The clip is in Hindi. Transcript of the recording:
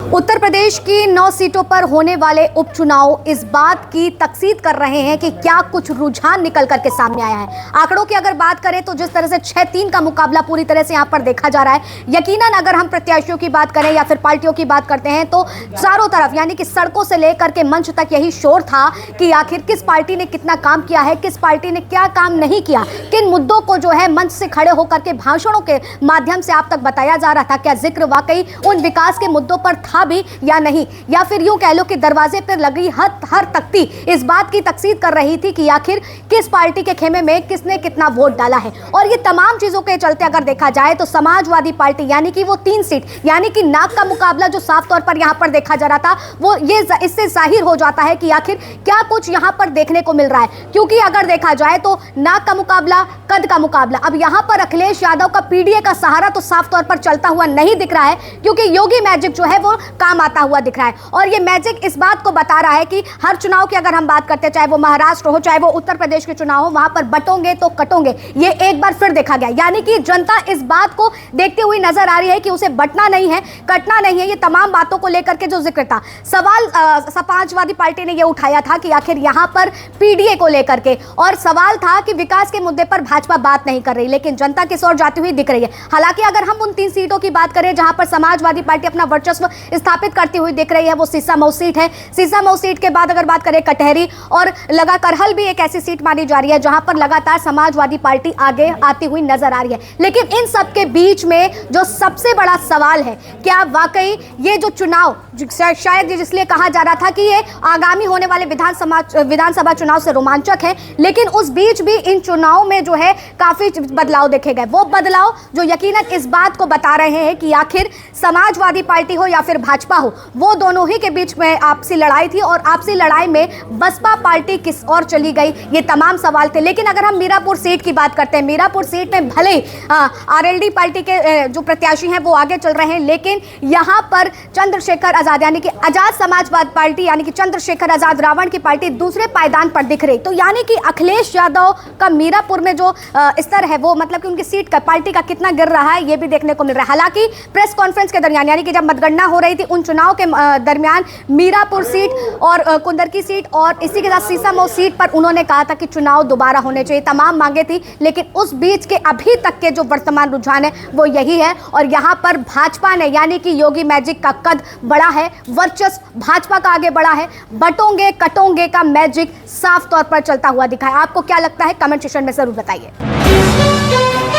उत्तर प्रदेश की 9 सीटों पर होने वाले उपचुनाव इस बात की तकसीद कर रहे हैं कि क्या कुछ रुझान निकल करके सामने आया है। आंकड़ों की अगर बात करें तो जिस तरह से 6-3 का मुकाबला पूरी तरह से यहां पर देखा जा रहा है, यकीनन अगर हम प्रत्याशियों की बात करें या फिर पार्टियों की बात करते हैं तो चारों तरफ यानी कि सड़कों से लेकर के मंच तक यही शोर था कि आखिर किस पार्टी ने कितना काम किया है, किस पार्टी ने क्या काम नहीं किया, किन मुद्दों को जो है मंच से खड़े होकर के भाषणों के माध्यम से आप तक बताया जा रहा था। क्या जिक्र वाकई उन विकास के मुद्दों पर था भी या नहीं, या फिर यूं कह लो कि दरवाजे पर लगी हर तख्ती इस बात की तकसीद कर रही थी कि आखिर किस पार्टी के खेमे में किसने कितना वोट डाला है। और ये तमाम चीजों के चलते अगर देखा जाए तो समाजवादी पार्टी यानी कि वो 3 सीट यानी कि नाक का मुकाबला जो साफ तौर पर यहां पर देखा जा रहा था, वो ये इससे जाहिर हो जाता है कि आखिर क्या कुछ यहां पर देखने को मिल रहा है। क्योंकि अगर देखा जाए तो नाक का मुकाबला, कद का मुकाबला, अब यहां पर अखिलेश यादव का पीडीए का सहारा तो साफ तौर पर चलता हुआ नहीं दिख रहा है, क्योंकि योगी मैजिक जो है वो काम आता हुआ दिख रहा है। और ये मैजिक इस बात को बता रहा है कि हर चुनाव की अगर हम बात करते हैं, चाहे वो महाराष्ट्र हो, चाहे वो उत्तर प्रदेश के चुनाव हो, वहां पर बटोंगे तो कटोंगे, ये एक बार फिर देखा गया। यानी कि जनता इस बात को देखती हुई नजर आ रही है कि उसे बटना नहीं है, कटना नहीं है। ये तमाम बातों को लेकर के जो जिक्र था, सवाल समाजवादी पार्टी ने यह उठाया था कि आखिर यहां पर पीडीए को लेकर के, और सवाल था कि विकास के मुद्दे पर भाजपा बात नहीं कर रही, लेकिन जनता किस ओर जाती हुई दिख रही है। हालांकि अगर हम उन 3 सीटों की बात करें जहां पर समाजवादी पार्टी अपना वर्चस्व स्थापित करती हुई दिख रही है, वो सीसामऊ सीट है। सीसामऊ सीट के बाद अगर बात करें कटहरी और लगा करहल भी एक ऐसी सीट मानी जा रही है जहां पर लगातार समाजवादी पार्टी आगे आती हुई नजर आ रही है। लेकिन इन सब के बीच में जो सबसे बड़ा सवाल है, क्या वाकई ये जो चुनाव शायद इसलिए कहा जा रहा था कि ये आगामी होने वाले विधानसभा चुनाव से रोमांचक है, लेकिन उस बीच भी इन चुनाव में जो है काफी बदलाव देखे गए। वो बदलाव जो यकीनन इस बात को बता रहे हैं कि आखिर समाजवादी पार्टी हो या फिर भाजपा हो, वो दोनों ही के बीच में आपसी लड़ाई थी, और आपसी लड़ाई में बसपा पार्टी किस ओर चली गई, ये तमाम सवाल थे। लेकिन अगर हम मीरापुर सीट की बात करते हैं, मीरापुर सीट में भले आरएलडी पार्टी के जो प्रत्याशी हैं वो आगे चल रहे हैं, लेकिन यहां पर चंद्रशेखर आजाद यानी कि आजाद समाजवाद पार्टी यानी कि चंद्रशेखर आजाद रावण की पार्टी दूसरे पायदान पर दिख रही। तो यानी कि अखिलेश यादव का मीरापुर में जो स्तर है, वो मतलब कि उनकी सीट का, पार्टी का कितना गिर रहा है, ये भी देखने को मिल रहा है। हालांकि प्रेस कॉन्फ्रेंस के दरमियान यानी कि जब मतगणना हो रही थी उन चुनाव के दरमियान मीरापुर सीट और कुंदरकी सीट और इसी के साथ सीसामऊ सीट पर उन्होंने कहा था कि चुनाव दोबारा होने चाहिए, तमाम मांगे थी। लेकिन उस बीच के अभी तक के जो वर्तमान रुझान है वो यही है, और यहां पर भाजपा ने यानी कि योगी मैजिक का कद बड़ा है, वर्चस्व भाजपा का आगे बढ़ा है, बटोंगे कटोंगे का मैजिक साफ तौर पर चलता हुआ दिखा है। आपको क्या लगता है, कमेंट सेक्शन में जरूर बताइए।